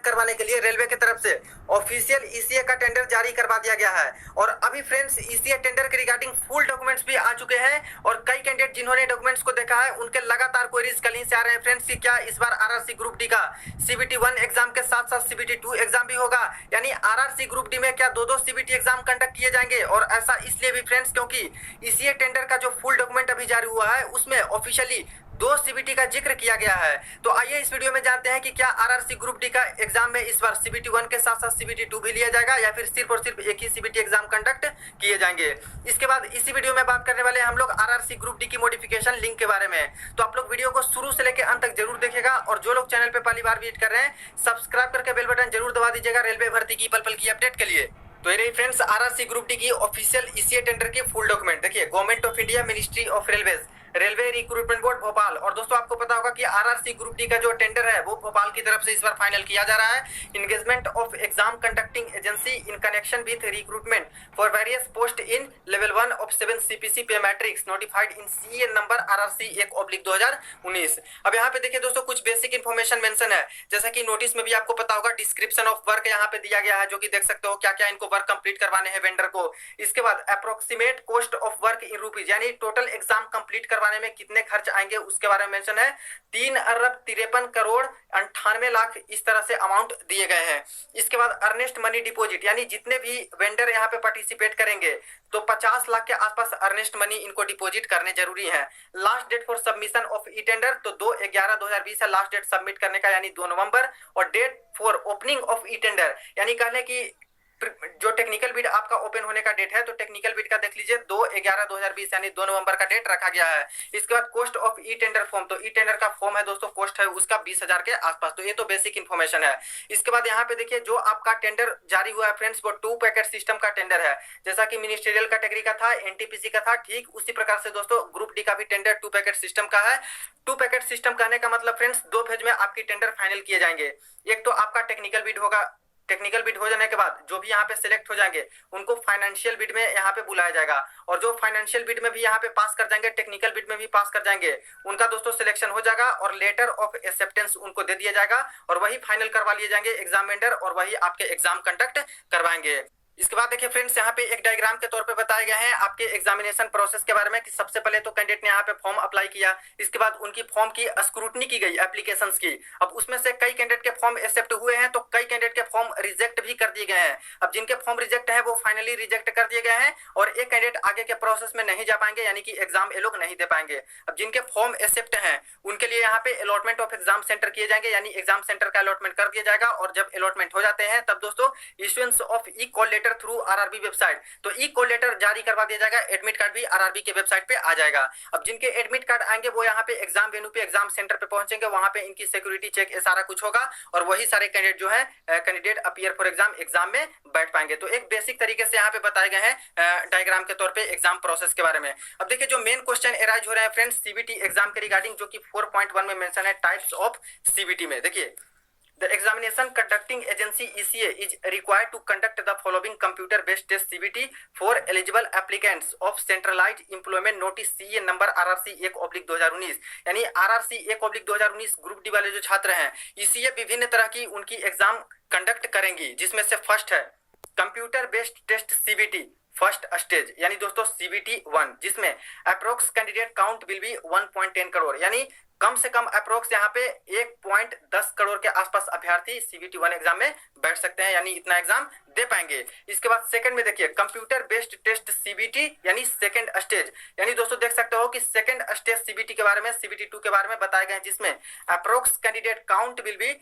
Conduct करवाने के लिए रेलवे की तरफ से ऑफिशियल ईसीए का टेंडर जारी करवा दिया गया है। और अभी फ्रेंड्स ईसीए टेंडर के रिगार्डिंग फुल डॉक्यूमेंट्स भी आ चुके हैं और कई कैंडिडेट जिन्होंने डॉक्यूमेंट्स को देखा है उनके लगातार क्वेरीज कल से आ रहे हैं फ्रेंड्स कि क्या इस बार आरआरसी ग्रुप डी का सीबीटी 1 एग्जाम के साथ साथ सीबीटी 2 एग्जाम भी होगा, यानी आरआरसी ग्रुप डी में क्या दो सीबीटी एग्जाम कंडक्ट किए जाएंगे। और ऐसा इसलिए भी फ्रेंड्स क्योंकि ईसीए टेंडर का जो फुल डॉक्यूमेंट अभी जारी हुआ है उसमें ऑफिशियली 2 सीबीटी का जिक्र किया गया है। तो आइए इस वीडियो में जानते हैं कि क्या आरआरसी ग्रुप डी का एग्जाम में इस बार सीबीटी 1 के साथ साथ सीबीटी 2 भी लिया जाएगा या फिर सिर्फ और सिर्फ एक ही सीबीटी एग्जाम कंडक्ट किए जाएंगे। इसके बाद इसी वीडियो में बात करने वाले हैं हम लोग आरआरसी ग्रुप डी की मॉडिफिकेशन लिंक के बारे में। तो आप लोग वीडियो को शुरू से लेकर अंत तक जरूर देखिएगा और जो लोग चैनल पे पहली बार विजिट कर रहे हैं सब्सक्राइब करके बेल बटन जरूर दबा दीजिएगा रेलवे भर्ती की पल पल की अपडेट के लिए। तो ये रही फ्रेंड्स आरआरसी ग्रुप डी की ऑफिशियल ईसीए टेंडर की फुल डॉक्यूमेंट। देखिए government of India ministry of railways railway recruitment board Bhopal. और दोस्तों आपको पता होगा कि आरआरसी ग्रुप डी का जो टेंडर है वो भोपाल की तरफ से इस बार फाइनल किया जा रहा है। Engagement of exam conducting agency in connection with recruitment for various post in level 1 of 7 CPC pay matrix notified in CA number RRC 1/2019। अब यहाँ पे देखिए दोस्तों कुछ बेसिक इन्फॉर्मेशन मेंशन है, जैसा कि नोटिस में भी आपको पता होगा डिस्क्रिप्शन ऑफ वर्क यहाँ पे दिया गया है, जो कि देख सकते हो क्या क्या इनको वर्क कंप्लीट करवाने हैं वेंडर को। इसके बाद approximate cost of work in rupees, यानी टोटल एग्जाम कंप्लीट करवाने में कितने खर्च आएंगे उसके बारे में मेंशन है। 3,53,98,00,000 इस तरह से अमाउंट दिए गए हैं। इसके बाद अर्नेस्ट मनी डिपॉजिट, यानी जितने भी वेंडर यहाँ पे पार्टिसिपेट करेंगे तो 50 लाख के आसपास अर्नेस्ट मनी इनको डिपॉजिट करने जरूरी है। Last date for submission of e tender तो 2/11/2020 है लास्ट डेट सबमिट करने का, यानी 2 नवंबर। और date for opening of e tender, यानी कहने की जो टेक्निकल बिड आपका ओपन होने का डेट है तो टेक्निकल बिड का देख लीजिए 2/11/2020 यानी 2 नवंबर का डेट रखा गया है। इसके बाद cost of e tender form, तो ई टेंडर का फॉर्म है दोस्तों, कॉस्ट है उसका 20,000 के आसपास। तो ये तो बेसिक इन्फॉर्मेशन है। इसके बाद यहाँ पे देखिए जो आपका टेंडर जारी हुआ है फ्रेंड्स वो 2 पैकेट सिस्टम का टेंडर है, जैसा कि मिनिस्ट्रियल कैटेगरी का था, एनटीपीसी का था, ठीक उसी प्रकार से दोस्तों ग्रुप डी का भी टेंडर 2 पैकेट सिस्टम का है। 2 पैकेट सिस्टम कहने का मतलब फ्रेंड्स 2 फेज में आपकी टेंडर फाइनल किए जाएंगे। एक तो आपका टेक्निकल बिड होगा, टेक्निकल बिड हो जाने के बाद जो भी यहाँ पे सिलेक्ट हो जाएंगे उनको फाइनेंशियल बिड में यहाँ पे बुलाया जाएगा, और जो फाइनेंशियल बिड में भी यहाँ पे पास कर जाएंगे टेक्निकल बिड में भी पास कर जाएंगे उनका दोस्तों सिलेक्शन हो जाएगा और लेटर ऑफ एक्सेप्टेंस उनको दे दिया जाएगा और वही फाइनल करवा लिए जाएंगे एग्जाम वेंडर और वही आपके एग्जाम कंडक्ट करवाएंगे। इसके बाद देखिए फ्रेंड्स यहाँ पे एक डायग्राम के तौर पे बताए गए हैं आपके एग्जामिनेशन प्रोसेस के बारे में कि सबसे पहले तो कैंडिडेट ने यहाँ पे फॉर्म अप्लाई किया, इसके बाद उनकी फॉर्म की स्क्रूटनी की गई एप्लीकेशंस की। अब उसमें से कई कैंडिडेट के फॉर्म एक्सेप्ट हुए हैं तो कई कैंडिडेट के फॉर्म रिजेक्ट भी कर दिए गए हैं। अब जिनके फॉर्म रिजेक्ट है वो फाइनली रिजेक्ट कर दिए गए हैं और एक कैंडिडेट आगे के प्रोसेस में नहीं जा पाएंगे, यानी कि एग्जाम ये लोग नहीं दे पाएंगे। अब जिनके फॉर्म एक्सेप्ट हैं उनके लिए यहाँ पे अलॉटमेंट ऑफ एग्जाम सेंटर किए जाएंगे, यानी एग्जाम सेंटर का अलॉटमेंट कर दिया जाएगा। और जब अलॉटमेंट हो जाते हैं तब दोस्तों issuance of e call letter through RRB website, तो ई कॉल लेटर जारी करवा दिया जाएगा। एडमिट कार्ड भी आरआरबी के वेबसाइट पे आ जाएगा। अब जिनके एडमिट कार्ड आएंगे वो यहाँ पे एग्जाम वेन्यू पे एग्जाम सेंटर पे पहुंचेंगे, वहां पे इनकी सिक्योरिटी चेक सारा कुछ होगा और वही सारे कैंडिडेट जो है कैंडिडेट अपीयर फॉर एग्जाम में बैठ पाएंगे। तो एक बेसिक तरीके से यहाँ पे बताए गए हैं डायग्राम के तौर पे एग्जाम प्रोसेस के बारे में। अब देखिए जो मेन क्वेश्चन एराइज हो रहे हैं फ्रेंड्स सीबीटी एग्जाम के रिगार्डिंग, जो कि 4.1 में मेंशन है टाइप्स ऑफ सीबीटी में। देखिए The examination conducting agency ECA is required to conduct the following computer-based test CBT for eligible applicants of centralized employment notice CA number RRC 1/2019, यानी RRC 1/2019 group D वाले जो छात्र हैं ECA विभिन्न तरह की उनकी एग्जाम कंडक्ट करेंगी, जिसमें से फर्स्ट है computer based test CBT first stage, यानी दोस्तों CBT 1, जिसमें approx candidate count will be 1.10 crore, यानी कम से कम अप्रोक्स यहाँ पे 1.10 करोड़ के आसपास अभ्यर्थी CBT 1 एग्जाम में बैठ सकते हैं, यानी इतना एग्जाम दे पाएंगे। इसके बाद सेकंड में देखिए कंप्यूटर बेस्ड टेस्ट CBT यानी सेकंड स्टेज, यानी दोस्तों देख सकते हो कि सेकंड स्टेज CBT के बारे में CBT 2 के बारे में बताए गए हैं, जिसमें approx candidate count will B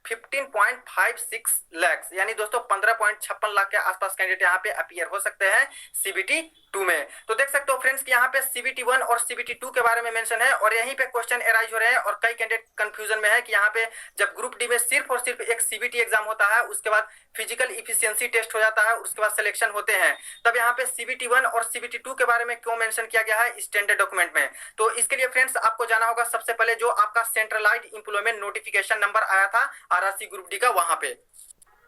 15.56 lakh, यानी दोस्तों 15.56 लाख के आसपास कैंडिडेट यहाँ पे अपीयर हो सकते हैं CBT 2 में। तो देख सकते हो फ्रेंड्स कि यहाँ पे CBT 1 और CBT 2 के बारे में मेंशन है और यहीं पे क्वेश्चन एराइज हो रहे हैं और कई कैंडिडेट कंफ्यूजन में है कि यहाँ पे जब ग्रुप डी में सिर्फ और सिर्फ एक CBT एग्जाम होता है, उसके बाद फिजिकल इफिशियंसी टेस्ट हो जाता है, उसके बाद सिलेक्शन होते हैं, तब यहाँ पे CBT 1 और CBT 2 के बारे में क्यों मेंशन किया गया है स्टैंडर्ड डॉक्यूमेंट में। तो इसके लिए फ्रेंड्स आपको जाना होगा सबसे पहले जो आपका सेंट्रलाइज्ड एम्प्लॉयमेंट नोटिफिकेशन नंबर आया था आरआरसी ग्रुप डी का, वहां पे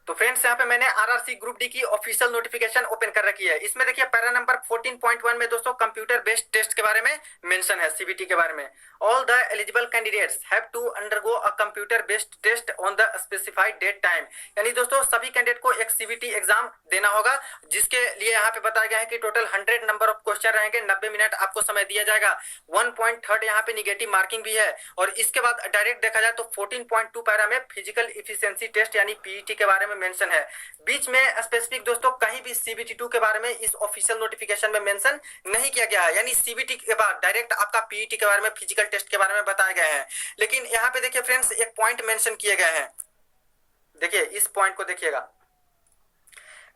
तो फ्रेंड्स यहाँ पे मैंने आरआरसी ग्रुप डी की ऑफिशियल नोटिफिकेशन ओपन कर रखी है। इसमें देखिए पैरा नंबर 14.1 में दोस्तों कंप्यूटर बेस्ड टेस्ट के बारे में मेंशन है, सीबीटी के बारे में। All the eligible candidates have to undergo a computer based test on the specified date time, यानी दोस्तों सभी कैंडिडेट को एक सीबीटी एग्जाम देना होगा, जिसके लिए यहाँ पे बताया गया है कि टोटल 100 नंबर ऑफ क्वेश्चन रहेंगे, 90 मिनट आपको समय दिया जाएगा, 1.3 यहाँ पे निगेटिव मार्किंग भी है। और इसके बाद डायरेक्ट देखा जाए तो 14.2 पैरा में फिजिकल इफिशियंसी टेस्ट यानी पीईटी के बारे में मेंशन है। बीच में स्पेसिफिक दोस्तों कहीं भी सीबीटी 2 के बारे में इस ऑफिशियल नोटिफिकेशन में मेंशन नहीं किया गया है, यानी सीबीटी के बाद डायरेक्ट आपका पीईटी के बारे में फिजिकल टेस्ट के बारे में बताया गया है। लेकिन यहाँ पे देखिए फ्रेंड्स एक पॉइंट मेंशन किए गए हैं, देखिए इस पॉइंट को देखिएगा,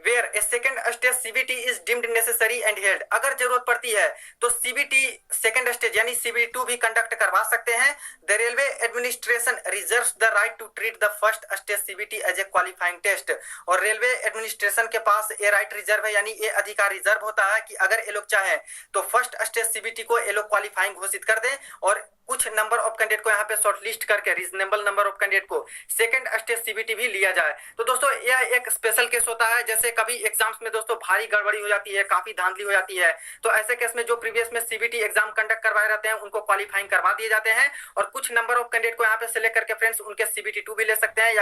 where a second stage CBT is deemed necessary and held, अगर जरूरत पड़ती है तो CBT सेकंड स्टेज यानी CBT2 भी कंडक्ट करवा सकते हैं। The railway administration reserves the right to treat the first stage CBT as a qualifying test, और रेलवे एडमिनिस्ट्रेशन के पास ये राइट रिजर्व है, यानी ये अधिकार रिजर्व होता है कि अगर ये लोग चाहें तो फर्स्ट स्टेज CBT को ये लोग क्वालिफाइंग घोषित कर दें और कुछ नंबर ऑफ कैंडिडेट को यहाँ पे शॉर्टलिस्ट करके रीजनेबल नंबर ऑफ कैंडिडेट को सेकंड स्टेज सीबीटी भी लिया जाए। तो दोस्तों यह एक स्पेशल केस होता है, जैसे कभी एग्जाम्स में दोस्तों भारी गड़बड़ी हो जाती है, काफी धांधली हो जाती है, तो ऐसे केस में जो प्रीवियस में सीबीटी एग्जाम कंडक्ट करवाए रहते हैं उनको क्वालिफाइंग करवा दिए जाते हैं और कुछ नंबर ऑफ कैंडिडेट को यहाँ पे सिलेक्ट करके फ्रेंड्स उनके सीबीटी 2 भी ले सकते हैं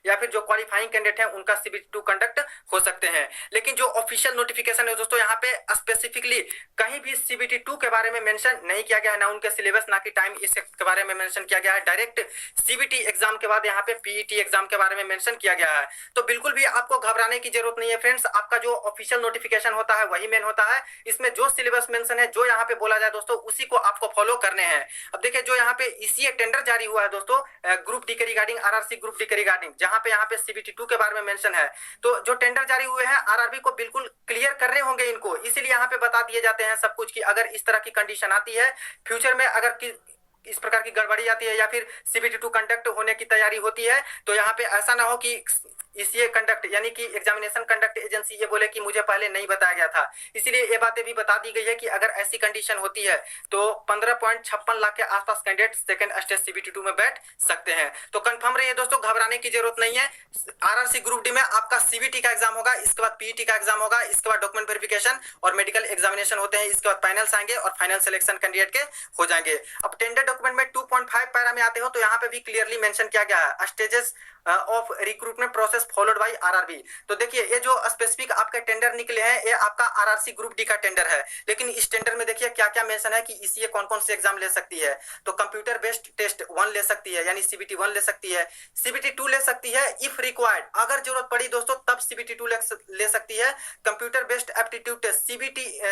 या फिर जो क्वालिफाइंग कैंडिडेट है उनका सीबीटी 2 कंडक्ट हो सकते हैं। लेकिन जो ऑफिशियल नोटिफिकेशन है दोस्तों यहाँ पे स्पेसिफिकली कहीं भी सीबीटी 2 के बारे में मेंशन नहीं किया गया है, ना उनके सिलेबस ना कि टाइम इसके बारे में मेंशन किया गया है। डायरेक्ट सीबीटी एग्जाम के बाद यहाँ पे पीईटी एग्जाम के बारे में मेंशन किया गया है। तो बिल्कुल भी आपको घबराने की जरूरत नहीं है फ्रेंड्स, आपका जो ऑफिशियल नोटिफिकेशन होता है वही मेन होता है। इसमें जो सिलेबस मेंशन है, जो यहाँ पे बोला जाए दोस्तों, उसी को आपको फॉलो करने हैं। अब देखिए जो यहाँ पे ईसीए टेंडर जारी हुआ है दोस्तों ग्रुप डी के रिगार्डिंग, आरआरसी ग्रुप डी के रिगार्डिंग, जहाँ पे यहाँ पे सीबीटी 2 के बारे में मेंशन है, तो जो टेंडर जारी हुए हैं आरआरबी को बिल्कुल क्लियर करने होंगे इनको, इसीलिए यहाँ पे बता दिए जाते हैं सब कुछ कि अगर इस तरह की कंडीशन आती है फ्यूचर में, अगर इस प्रकार की गड़बड़ी आती है या फिर सीबीटी 2 कंडक्ट होने की तैयारी होती है, तो यहाँ पे ऐसा ना हो कि ईसीए कंडक्ट यानी कि एग्जामिनेशन कंडक्ट एजेंसी ये बोले कि मुझे पहले नहीं बताया गया था। इसीलिए ये बातें भी बता दी गई है कि अगर ऐसी कंडीशन होती है तो 15.56 लाख के आसपास कैंडिडेट सेकंड स्टेज सीबीटी 2 में बैठ सकते हैं। तो कंफर्म रहिए दोस्तों, घबराने की जरूरत नहीं है। आरआरसी ग्रुप डी में आपका सीबीटी का एग्जाम होगा, इसके बाद पीईटी का एग्जाम होगा, इसके बाद डॉक्यूमेंट वेरिफिकेशन और मेडिकल एग्जामिनेशन होते हैं, इसके बाद फाइनल्स आएंगे और फाइनल सिलेक्शन कैंडिडेट के हो जाएंगे। अब टेंडर डॉक्यूमेंट में 2.5 पैरा में आते हो तो यहाँ पे भी क्लियरली मेंशन किया गया है stages of recruitment process followed by RRB. तो देखिए ये जो स्पेसिफिक आपका टेंडर निकले हैं ये आपका आरआरसी ग्रुप डी का टेंडर है, लेकिन इस टेंडर में देखिए क्या क्या मेंशन है कि ईसीए कौन कौन से एग्जाम ले सकती है। तो कंप्यूटर बेस्ड टेस्ट 1 ले सकती है यानी सीबीटी 1 ले सकती है, सीबीटी 2 ले सकती है इफ रिक्वायर्ड, अगर जरूरत पड़ी दोस्तों तब सीबीटी 2 ले सकती है। Computer based aptitude test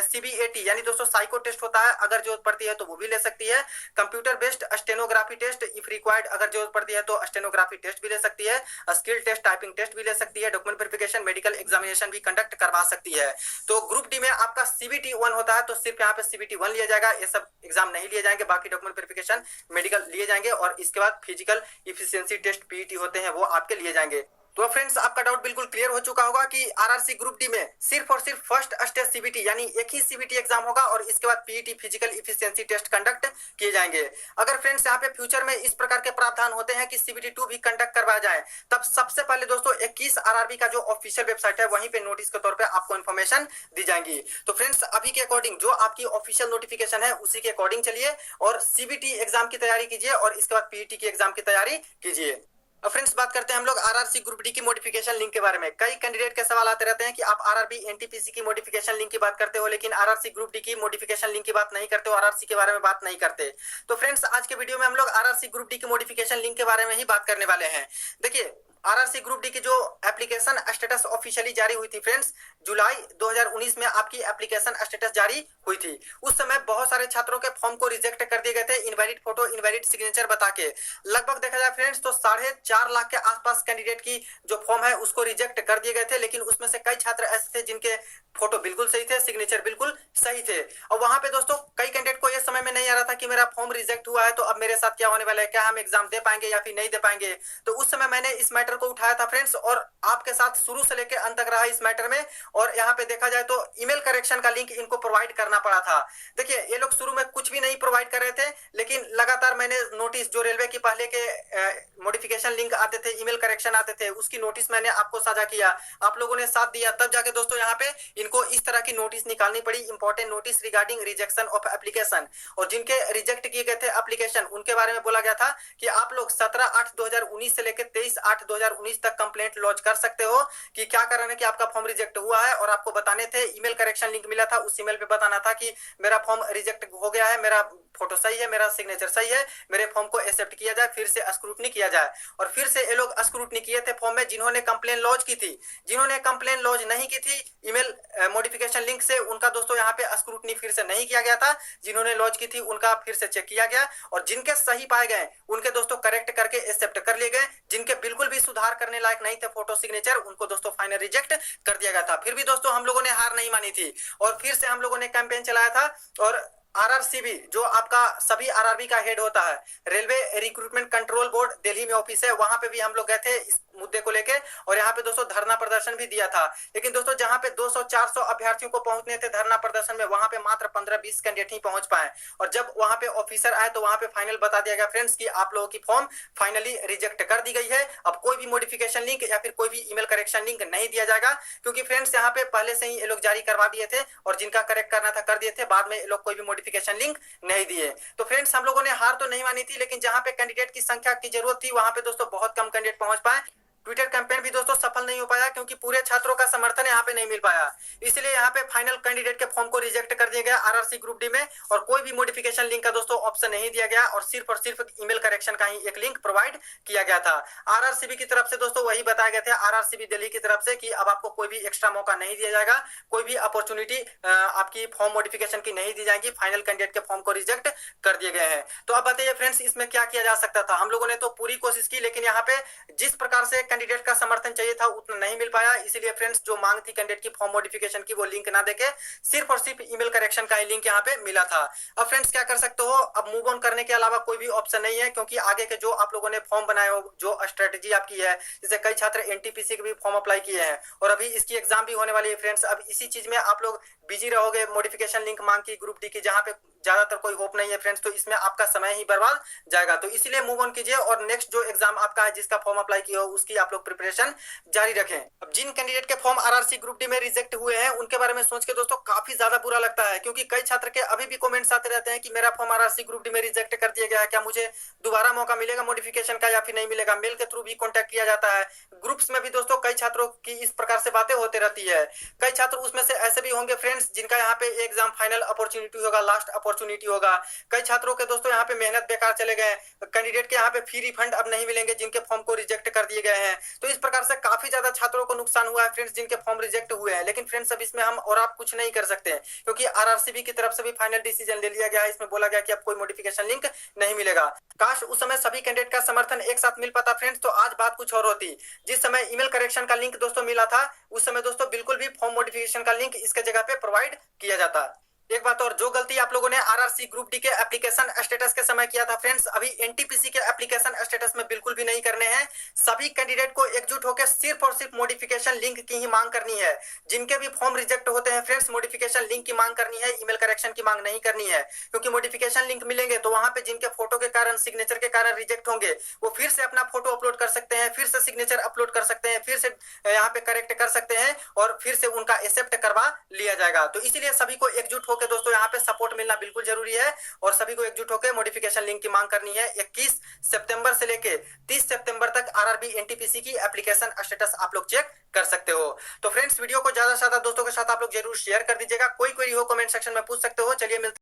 CBAT यानी दोस्तों साइको टेस्ट होता है, अगर जरूरत पड़ती है तो वो भी ले सकती है। Computer based stenography test if required, अगर जरूरत पड़ती है तो स्टेनोग्राफी टेस्ट भी ले सकती है, स्किल टेस्ट टाइपिंग टेस्ट भी ले सकती है, डॉक्यूमेंट वेरिफिकेशन मेडिकल एग्जामिनेशन भी कंडक्ट करवा सकती है। तो ग्रुप डी में आपका सीबीटी 1 होता है तो सिर्फ यहाँ पे सीबीटी 1 लिया जाएगा, ये सब एग्जाम नहीं लिए जाएंगे, बाकी डॉक्यूमेंट वेरिफिकेशन मेडिकल लिए जाएंगे और इसके बाद फिजिकल इफिशियंसी टेस्ट पीईटी होते हैं वो आपके लिए जाएंगे। तो फ्रेंड्स आपका डाउट बिल्कुल क्लियर हो चुका होगा कि आरआरसी ग्रुप डी में सिर्फ और सिर्फ फर्स्ट स्टेज सीबीटी यानी एक ही सीबीटी एग्जाम होगा और इसके बाद PET physical efficiency test conduct किए जाएंगे। अगर फ्रेंड्स यहाँ पे फ्यूचर में इस प्रकार के प्रावधान होते हैं कि सीबीटी 2 भी कंडक्ट करवाया जाए, तब सबसे पहले दोस्तों 21 आरआरबी का जो ऑफिशियल वेबसाइट है वहीं पे नोटिस के तौर पे आपको इन्फॉर्मेशन दी जाएंगी। तो फ्रेंड्स अभी के अकॉर्डिंग जो आपकी ऑफिशियल नोटिफिकेशन है उसी के अकॉर्डिंग चलिए और सीबीटी एग्जाम की तैयारी कीजिए और इसके बाद पीईटी की एग्जाम की तैयारी कीजिए। अब फ्रेंड्स बात करते हैं हम लोग आरआरसी ग्रुप डी की मॉडिफिकेशन लिंक के बारे में। कई कैंडिडेट के सवाल आते रहते हैं कि आप आरआरबी एनटीपीसी की मॉडिफिकेशन लिंक की बात करते हो लेकिन आरआरसी ग्रुप डी की मॉडिफिकेशन लिंक की बात नहीं करते हो, आरआरसी के बारे में बात नहीं करते। तो फ्रेंड्स आज के वीडियो में हम लोग आरआरसी ग्रुप डी की मॉडिफिकेशन लिंक के बारे में ही बात करने वाले हैं। देखिए आरआरसी ग्रुप डी की जो एप्लीकेशन स्टेटस ऑफिशियली जारी हुई थी फ्रेंड्स, जुलाई 2019 में आपकी एप्लीकेशन स्टेटस जारी हुई थी। उस समय बहुत सारे छात्रों के फॉर्म को रिजेक्ट कर दिए गए थे इनवैलिड फोटो इनवैलिड सिग्नेचर बता के। लगभग देखा जाए फ्रेंड्स तो 4.5 लाख के आसपास कैंडिडेट की जो फॉर्म है उसको रिजेक्ट कर दिए गए थे, लेकिन उसमें से कई छात्र ऐसे थे जिनके फोटो बिल्कुल सही थे, सिग्नेचर बिल्कुल सही थे। और वहां पे दोस्तों कई कैंडिडेट को यह समय में नहीं आ रहा था कि मेरा फॉर्म रिजेक्ट हुआ है तो अब मेरे साथ क्या होने वाला है, क्या हम एग्जाम दे पाएंगे या फिर नहीं दे पाएंगे। तो उस समय मैंने इस मैटर मैटर को उठाया था फ्रेंड्स, और आपके साथ शुरू से लेकर अंत तक रहा इस मैटर में। और यहाँ पे देखा जाए तो ईमेल करेक्शन का लिंक इनको प्रोवाइड करना पड़ा था। देखिए ये लोग शुरू में कुछ भी नहीं प्रोवाइड कर रहे थे, लेकिन लगातार मैंने नोटिस, जो रेलवे की पहले के मॉडिफिकेशन लिंक आते थे, ईमेल करेक्शन आते थे, उसकी नोटिस मैंने आपको साझा किया, आप लोगों ने साथ दिया, तब जाके दोस्तों यहाँ पे इनको इस तरह की नोटिस निकालनी पड़ी, important notice regarding rejection of application. और जिनके रिजेक्ट किए गए थे एप्लीकेशन, उनके बारे में बोला गया था कि आप लोग 17/8/2019 से लेकर 23/8/2019 तक कंप्लेंट लॉन्च कर सकते हो कि क्या कारण है कि आपका फॉर्म रिजेक्ट हुआ है, और आपको बताने थे, ईमेल करेक्शन लिंक मिला था, उस ईमेल पे बताना था कि मेरा फॉर्म रिजेक्ट हो गया है, मेरा फोटो सही है, मेरा सिग्नेचर सही है, मेरे फॉर्म को एक्सेप्ट किया जाए, फिर से स्क्रूटनी किया जाए। और फिर से ये लोग स्क्रूटनी किए थे फॉर्म में, जिन्होंने कंप्लेन लॉन्च की थी। जिन्होंने कंप्लेन लॉन्च नहीं की थी ईमेल मॉडिफिकेशन लिंक से, उनका दोस्तों यहाँ पे स्क्रूटनी फिर से नहीं किया गया था। जिन्होंने लॉन्च की थी उनका फिर से चेक किया गया, और जिनके सही पाए गए उनके दोस्तों करेक्ट करके एक्सेप्ट कर लिए गए। जिनके बिल्कुल भी सुधार करने लायक नहीं थे फोटो सिग्नेचर, उनको दोस्तों फाइनल रिजेक्ट कर दिया गया था। फिर भी दोस्तों हम लोगों ने हार नहीं मानी थी, और फिर से हम लोगों ने कैंपेन चलाया था। और आरआरसीबी, जो आपका सभी आरआरबी का हेड होता है, railway recruitment control board Delhi में ऑफिस है, वहां पे भी हम लोग गए थे इस मुद्दे को लेके, और यहाँ पे दोस्तों धरना प्रदर्शन भी दिया था। लेकिन दोस्तों जहाँ पे 200-400 अभ्यर्थियों को पहुंचने थे धरना प्रदर्शन में, वहां पे मात्र 15-20 कैंडिडेट ही पहुंच पाए। और जब वहां पे ऑफिसर आए तो वहां पे फाइनल बता दिया गया फ्रेंड्स कि आप लोगों की फॉर्म फाइनली रिजेक्ट कर दी गई है। अब कोई भी मॉडिफिकेशन लिंक या फिर कोई भी ईमेल करेक्शन लिंक नहीं दिया जाएगा, क्योंकि फ्रेंड्स यहाँ पे पहले से ही ये लोग जारी करवा दिए थे, और जिनका करेक्ट करना था कर दिए थे, बाद में ये लोग कोई भी मॉडिफिकेशन लिंक नहीं दिए। तो फ्रेंड्स हम लोगों ने हार तो नहीं मानी थी, लेकिन जहां पे कैंडिडेट की संख्या की जरूरत थी, वहां पे दोस्तों बहुत कम कैंडिडेट पहुंच पाए। ट्विटर कैंपेन भी दोस्तों सफल नहीं हो पाया, क्योंकि पूरे छात्रों का समर्थन यहाँ पे नहीं मिल पाया। इसलिए यहाँ पे फाइनल कैंडिडेट के फॉर्म को रिजेक्ट कर दिया गया आरआरसी ग्रुप डी में, और कोई भी मॉडिफिकेशन लिंक का दोस्तों ऑप्शन नहीं दिया गया, और सिर्फ ईमेल करेक्शन का ही एक लिंक प्रोवाइड किया गया था। आरआरसीबी की तरफ से दोस्तों वही बताया गया था, आरआरसीबी दिल्ली की तरफ से, कि अब आपको कोई भी एक्स्ट्रा मौका नहीं दिया जाएगा, कोई भी अपॉर्चुनिटी आपकी फॉर्म मॉडिफिकेशन की नहीं दी जाएगी, फाइनल कैंडिडेट के फॉर्म को रिजेक्ट कर दिए गए हैं। तो अब बताइए फ्रेंड्स, इसमें क्या किया जा सकता था? हम लोगों ने तो पूरी कोशिश की, लेकिन यहाँ पे जिस प्रकार से कैंडिडेट का समर्थन चाहिए था उतना नहीं मिल पाया। इसलिए फ्रेंड्स जो मांग थी कैंडिडेट की फॉर्म मॉडिफिकेशन की, वो लिंक ना देके सिर्फ और सिर्फ ईमेल करेक्शन का ही लिंक यहाँ पे मिला था। अब फ्रेंड्स क्या कर सकते हो? अब मूव ऑन करने के अलावा कोई भी ऑप्शन नहीं है, क्योंकि आगे के जो आप लोगों ने फॉर्म बनाए हो, जो स्ट्रेटेजी आपकी है, जैसे कई छात्र एनटीपीसी के भी फॉर्म अप्लाई किए हैं, और अभी इसकी एग्जाम भी होने वाली है फ्रेंड्स। अब इसी चीज में आप लोग बिजी रहोगे, मॉडिफिकेशन लिंक मांग की ग्रुप डी की, जहां पे ज्यादातर कोई होप नहीं है फ्रेंड्स, तो इसमें आपका समय ही बर्बाद जाएगा। तो इसीलिए मूव ऑन कीजिए, और नेक्स्ट जो एग्जाम आपका है, जिसका फॉर्म अप्लाई किया हो, उसकी आप लोग प्रिपरेशन जारी रखें। अब जिन कैंडिडेट के फॉर्म आरआरसी ग्रुप डी में रिजेक्ट हुए हैं, उनके बारे में सोच के दोस्तों काफी ज्यादा बुरा लगता है, क्योंकि कई छात्र के अभी भी कमेंट्स आते रहते हैं कि मेरा फॉर्म आरआरसी ग्रुप डी में रिजेक्ट कर दिया गया है, क्या मुझे दोबारा मौका मिलेगा मॉडिफिकेशन का या फिर नहीं मिलेगा? मेल के थ्रू भी कॉन्टैक्ट किया जाता है, ग्रुप्स में भी दोस्तों कई छात्रों की इस प्रकार से बातें होते रहती है। कई छात्र उसमें से ऐसे भी होंगे फ्रेंड्स, जिनका यहाँ पे एग्जाम फाइनल अपॉर्चुनिटी होगा, लास्ट अपॉर्चुनिटी होगा। कई छात्रों के दोस्तों यहाँ पे मेहनत बेकार चले गए, कैंडिडेट के यहाँ पे फी रिफंड अब नहीं मिलेंगे, जिनके फॉर्म को रिजेक्ट कर दिए गए हैं। तो इस प्रकार से काफी ज्यादा छात्रों को नुकसान हुआ है फ्रेंड्स, जिनके फॉर्म रिजेक्ट हुए हैं। लेकिन फ्रेंड्स अब इसमें हम और आप कुछ नहीं कर सकते, क्योंकि आरआरसीबी की तरफ से भी फाइनल डिसीजन ले लिया गया है। इसमें बोला गया कि अब कोई मॉडिफिकेशन लिंक नहीं मिलेगा। काश उस समय सभी कैंडिडेट का समर्थन एक साथ मिल पाता फ्रेंड्स, तो आज बात कुछ और होती। जिस समय ईमेल करेक्शन का लिंक दोस्तों मिला था, उस समय दोस्तों बिल्कुल भी फॉर्म मॉडिफिकेशन का लिंक इसके जगह पे प्रोवाइड किया जाता। एक बात और, जो गलती आप लोगों ने आरआरसी ग्रुप डी के एप्लीकेशन स्टेटस के समय किया था फ्रेंड्स, अभी एनटीपीसी के एप्लीकेशन स्टेटस में बिल्कुल भी नहीं करने हैं। सभी कैंडिडेट को एकजुट होकर सिर्फ और सिर्फ मॉडिफिकेशन लिंक की ही मांग करनी है। जिनके भी फॉर्म रिजेक्ट होते हैं फ्रेंड्स, मॉडिफिकेशन लिंक की मांग करनी है, ईमेल करेक्शन की मांग नहीं करनी है। क्योंकि मॉडिफिकेशन लिंक मिलेंगे तो वहां पे जिनके फोटो के कारण, सिग्नेचर के कारण रिजेक्ट होंगे, वो फिर से अपना फोटो अपलोड कर सकते हैं, फिर से सिग्नेचर अपलोड कर सकते हैं, फिर से यहाँ पे करेक्ट कर सकते हैं, और फिर से उनका एक्सेप्ट करवा लिया जाएगा। तो इसीलिए सभी को एकजुट होकर दोस्तों यहाँ पे सपोर्ट मिलना बिल्कुल जरूरी है, और सभी को एकजुट होकर मॉडिफिकेशन लिंक की मांग करनी है। 21 सितंबर से लेके 30 सितंबर तक आरआरबी एनटीपीसी की एप्लीकेशन स्टेटस आप लोग चेक कर सकते हो। तो फ्रेंड्स वीडियो को ज्यादा से ज्यादा दोस्तों के साथ आप लोग जरूर शेयर कर दीजिएगा। कोई क्वेरी हो कमेंट सेक्शन में पूछ सकते हो। चलिए मिलते